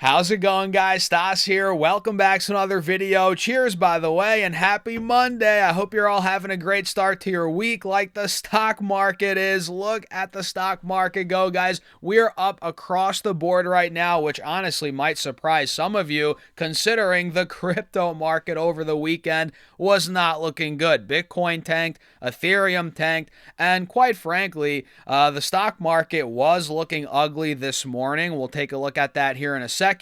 How's it going, guys? Stas here. Welcome back to another video. Cheers, by the way, and happy Monday. I hope you're all having a great start to your week like the stock market is. Look at the stock market go, guys. We're up across the board right now, which honestly might surprise some of you, considering the crypto market over the weekend was not looking good. Bitcoin tanked, Ethereum tanked, and quite frankly, the stock market was looking ugly this morning. We'll take a look at that here in a second.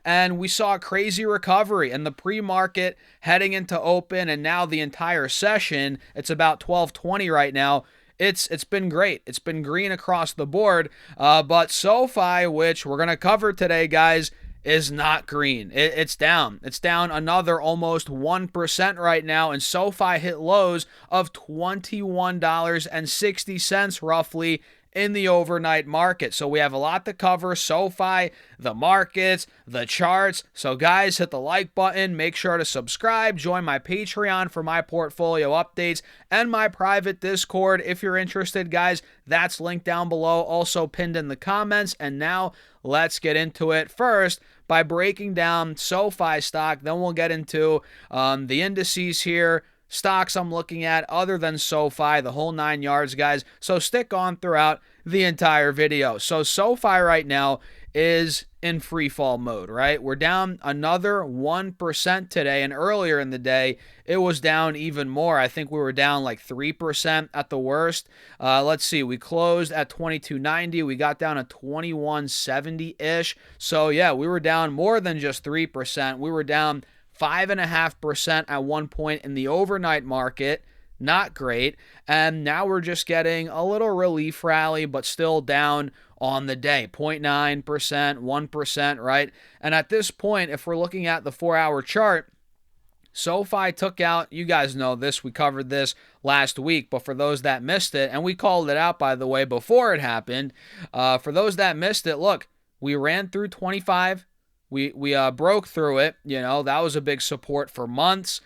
And we saw a crazy recovery in the pre-market heading into open, and now the entire session, it's about 12:20 right now. It's been great. It's been green across the board, but SoFi, which we're going to cover today, guys, is not green. It's down. It's down another almost 1% right now, and SoFi hit lows of $21.60 roughly in the overnight market. So we have a lot to cover: SoFi, the markets, the charts. So guys, hit the like button, make sure to subscribe, join my Patreon for my portfolio updates, and my private Discord if you're interested, guys. That's linked down below, also pinned in the comments. And now let's get into it. First, by breaking down SoFi stock, then we'll get into the indices here, stocks I'm looking at other than SoFi, the whole 9 yards, guys. So stick on throughout the entire video. So SoFi right now is in free fall mode, right? We're down another 1% today, and earlier in the day it was down even more. I think we were down like 3% at the worst. Let's see, we closed at 22.90, we got down to 21.70-ish. So yeah, we were down more than just 3%. We were down 5.5% at one point in the overnight market. Not great. And now we're just getting a little relief rally, but still down on the day. 0.9%, 1%, right? And at this point, if we're looking at the 4-hour chart, SoFi took out, you guys know this, we covered this last week, but for those that missed it, and we called it out, by the way, before it happened, for those that missed it, look, we ran through 25. We broke through it. That was a big support for months.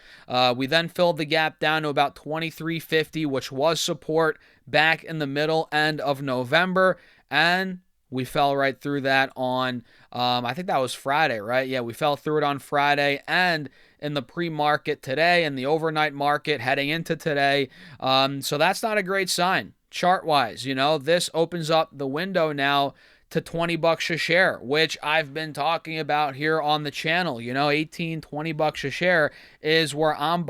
We then filled the gap down to about 23.50, which was support back in the middle end of November, and we fell right through that on, I think that was Friday, right? Yeah, we fell through it on Friday, and in the pre-market today, and the overnight market heading into today. So that's not a great sign chart-wise. This opens up the window now to $20 a share, which I've been talking about here on the channel. 18, $20 a share is where I'm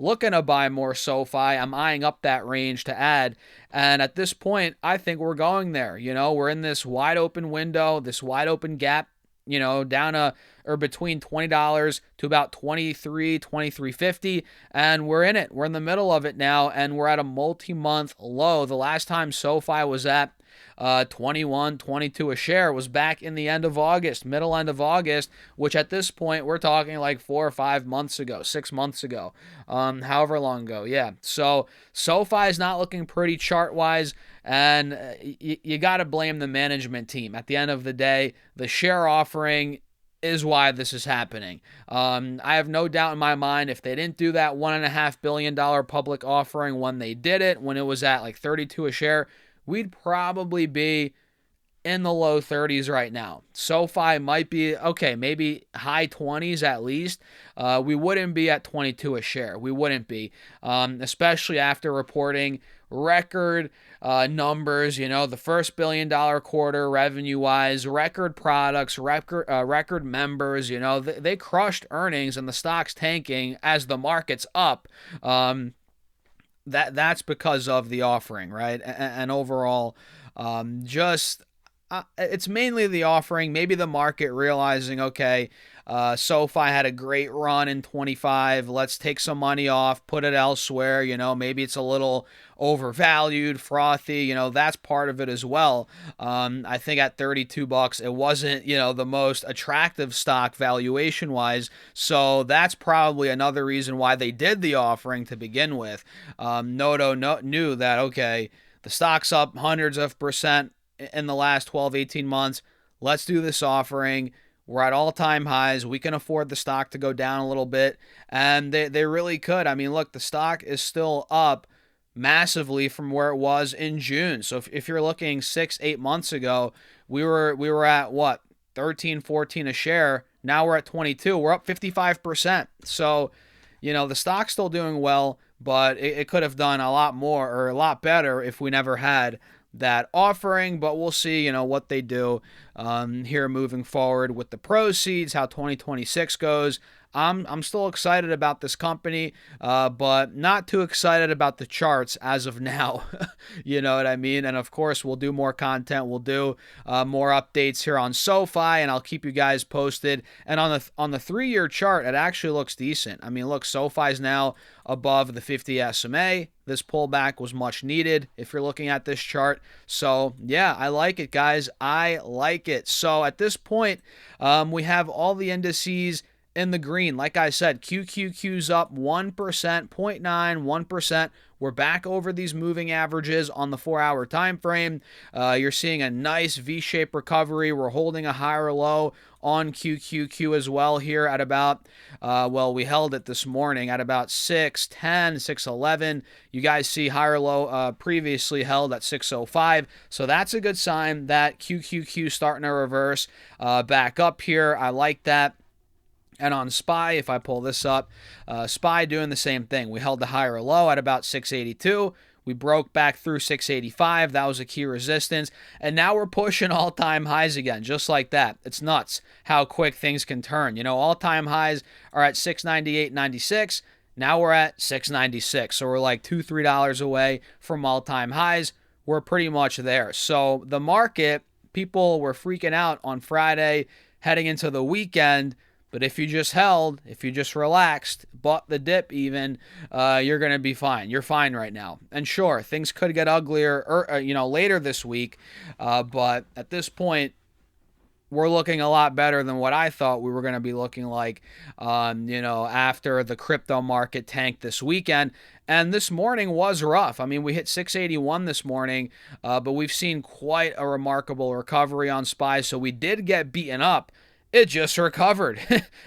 looking to buy more SoFi. I'm eyeing up that range to add. And at this point, I think we're going there. We're in this wide open window, this wide open gap, down or between $20 to about $23.50, and we're in it. We're in the middle of it now, and we're at a multi-month low. The last time SoFi was at 21, 22 a share was back in the end of August, middle end of August, which at this point we're talking like 4 or 5 months ago, 6 months ago, however long ago. Yeah. So SoFi is not looking pretty chart wise, and you got to blame the management team. At the end of the day, the share offering is why this is happening. I have no doubt in my mind, if they didn't do that $1.5 billion public offering when they did it, when it was at like 32 a share, we'd probably be in the low 30s right now. SoFi might be, okay, maybe high 20s at least. We wouldn't be at 22 a share. We wouldn't be, especially after reporting record numbers, the first billion-dollar quarter revenue-wise, record products, record members, they crushed earnings, and the stock's tanking as the market's up. That's because of the offering, right? And overall, it's mainly the offering, maybe the market realizing, okay, SoFi had a great run in 25. Let's take some money off, put it elsewhere. Maybe it's a little overvalued, frothy. That's part of it as well. I think at $32, it wasn't, the most attractive stock valuation wise. So that's probably another reason why they did the offering to begin with. Noto knew that, okay, the stock's up hundreds of percent in the last 12, 18 months. Let's do this offering. We're at all-time highs. We can afford the stock to go down a little bit, and they really could. I mean, look, the stock is still up massively from where it was in June. So if you're looking 6-8 months ago, we were at what? 13, 14 a share. Now we're at 22. We're up 55%. So, the stock's still doing well, but it could have done a lot more or a lot better if we never had that offering. But we'll see, what they do here moving forward with the proceeds, how 2026 goes. I'm still excited about this company, but not too excited about the charts as of now. You know what I mean? And of course, we'll do more content. We'll do more updates here on SoFi, and I'll keep you guys posted. And on the 3-year chart, it actually looks decent. I mean, look, SoFi's now above the 50 SMA. This pullback was much needed if you're looking at this chart. So, yeah, I like it, guys. I like it. So, at this point, we have all the indices in the green. Like I said, QQQ's up 1%, 0.9, 1%. We're back over these moving averages on the 4-hour time frame. You're seeing a nice V-shaped recovery. We're holding a higher low on QQQ as well here at about, we held it this morning at about 610, 611. You guys see higher low previously held at 605. So that's a good sign that QQQ starting to reverse back up here. I like that. And on SPY, if I pull this up, SPY doing the same thing. We held the higher low at about 682. We broke back through 685. That was a key resistance. And now we're pushing all-time highs again, just like that. It's nuts how quick things can turn. All-time highs are at 698.96. Now we're at 696. So we're like $2, $3 away from all-time highs. We're pretty much there. So the market, people were freaking out on Friday heading into the weekend. But if you just held, if you just relaxed, bought the dip even, you're going to be fine. You're fine right now. And sure, things could get uglier later this week. But at this point, we're looking a lot better than what I thought we were going to be looking like, after the crypto market tanked this weekend. And this morning was rough. I mean, we hit 681 this morning, but we've seen quite a remarkable recovery on SPY. So we did get beaten up. It just recovered.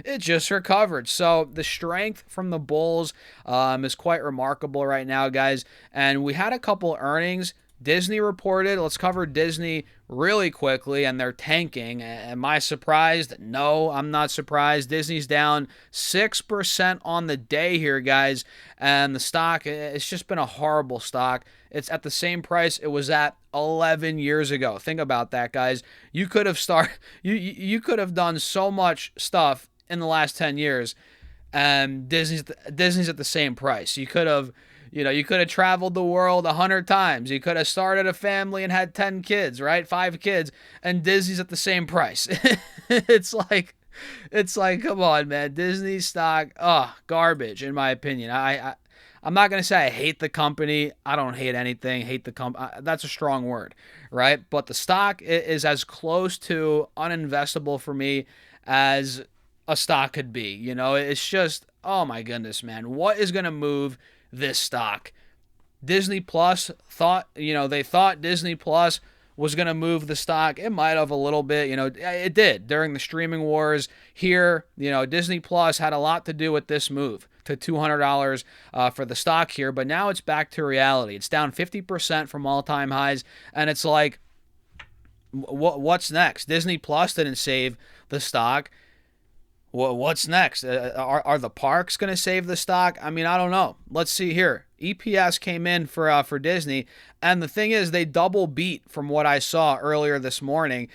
It just recovered. So the strength from the bulls is quite remarkable right now, guys. And we had a couple earnings. Disney reported. Let's cover Disney really quickly, and they're tanking. Am I surprised? No, I'm not surprised. Disney's down 6% on the day here, guys. And the stock, it's just been a horrible stock. It's at the same price it was at 11 years ago. Think about that, guys. You could have you could have done so much stuff in the last 10 years, and Disney's at the same price. You could have traveled the world 100 times. You could have started a family and had 10 kids, right? 5 kids, and Disney's at the same price. It's like, come on, man. Disney stock, garbage, in my opinion. I'm not going to say I hate the company. I don't hate anything. Hate the company. That's a strong word, right? But the stock is as close to uninvestable for me as a stock could be. It's just, oh my goodness, man. What is going to move this stock? Disney Plus they thought Disney Plus was going to move the stock. It might have a little bit, it did during the streaming wars here. Disney Plus had a lot to do with this move to $200 for the stock here, but now it's back to reality. It's down 50% from all-time highs, and it's like, what's next? Disney Plus didn't save the stock. What's next? Are the parks going to save the stock? I mean, I don't know. Let's see here. EPS came in for Disney, and the thing is, they double beat from what I saw earlier this morning.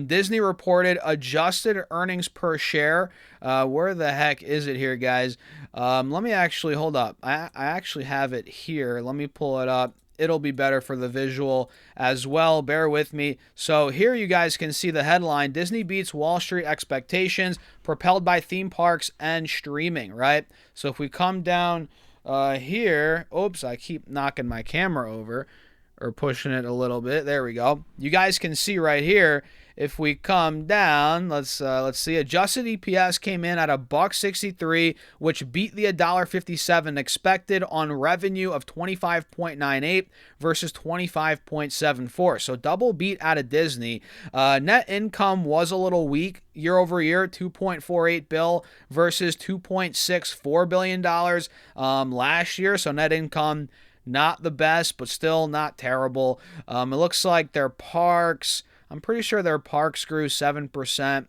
Disney reported adjusted earnings per share. Where the heck is it here, guys? Let me actually hold up. I actually have it here. Let me pull it up. It'll be better for the visual as well. Bear with me. So here you guys can see the headline: Disney beats Wall Street expectations, propelled by theme parks and streaming, right? So if we come down here, oops, I keep knocking my camera over or pushing it a little bit. There we go. You guys can see right here. If we come down, let's see. Adjusted EPS came in at $1.63, which beat the $1.57 expected on revenue of $25.98 versus $25.74. So double beat out of Disney. Net income was a little weak year over year, $2.48 billion versus $2.64 billion last year. So net income not the best, but still not terrible. It looks like their parks. I'm pretty sure their parks grew 7%,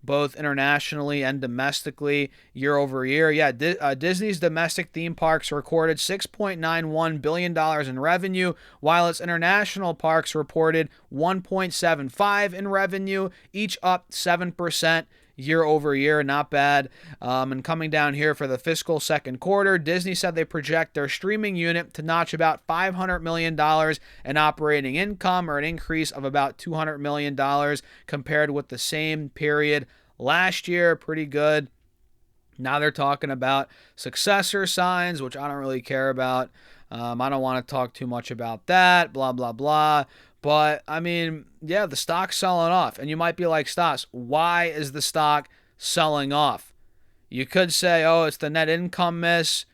both internationally and domestically year over year. Yeah, Disney's domestic theme parks recorded $6.91 billion in revenue, while its international parks reported $1.75 in revenue, each up 7% year over year. Not bad. And coming down here for the fiscal second quarter, Disney said they project their streaming unit to notch about $500 million in operating income, or an increase of about $200 million compared with the same period last year. Pretty good. Now they're talking about successor signs, which I don't really care about. I don't want to talk too much about that, blah, blah, blah. But, I mean, yeah, the stock's selling off. And you might be like, Stas, why is the stock selling off? You could say, oh, it's the net income miss.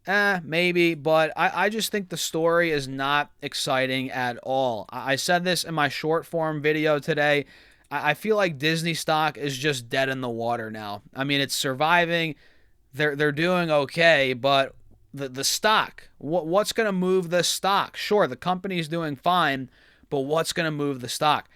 Maybe. But I just think the story is not exciting at all. I said this in my short form video today. I feel like Disney stock is just dead in the water now. I mean, it's surviving. They're doing okay, but the stock, what's going to move the stock? Sure, the company's doing fine, but what's going to move the stock?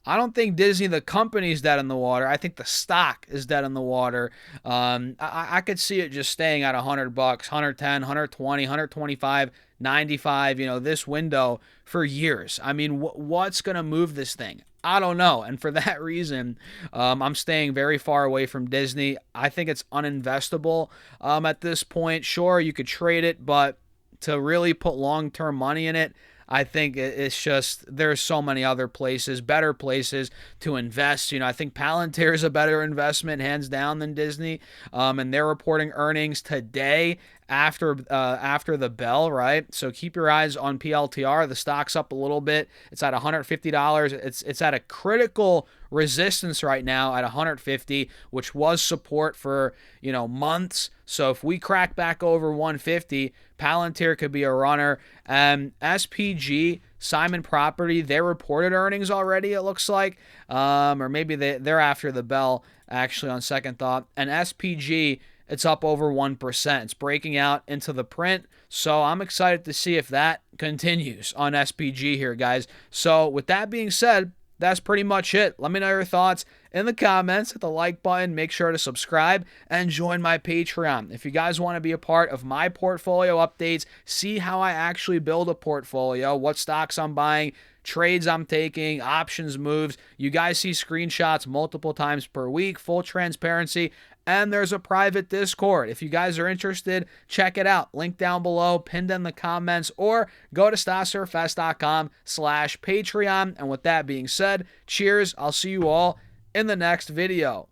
I don't think Disney, the company, is dead in the water. I think the stock is dead in the water. I could see it just staying at $100, 110, 120, 125, 95, this window for years. I mean, what's going to move this thing? I don't know. And for that reason, I'm staying very far away from Disney. I think it's uninvestable at this point. Sure, you could trade it, but to really put long-term money in it, I think it's just, there's so many other places, better places to invest. I think Palantir is a better investment, hands down, than Disney. And they're reporting earnings today after the bell, right? So keep your eyes on PLTR. The stock's up a little bit. It's at $150. It's at a critical resistance right now at 150, which was support for months. So if we crack back over 150, Palantir could be a runner. SPG, Simon Property, they reported earnings already, it looks like, or maybe they're after the bell actually on second thought. And SPG, it's up over 1%. It's breaking out into the print. So I'm excited to see if that continues on SPG here, guys. So with that being said, that's pretty much it. Let me know your thoughts in the comments. Hit the like button. Make sure to subscribe and join my Patreon. If you guys want to be a part of my portfolio updates, see how I actually build a portfolio, what stocks I'm buying, trades I'm taking, options moves. You guys see screenshots multiple times per week, full transparency. And there's a private Discord. If you guys are interested, check it out. Link down below, pinned in the comments, or go to stassurfest.com/Patreon. And with that being said, cheers. I'll see you all in the next video.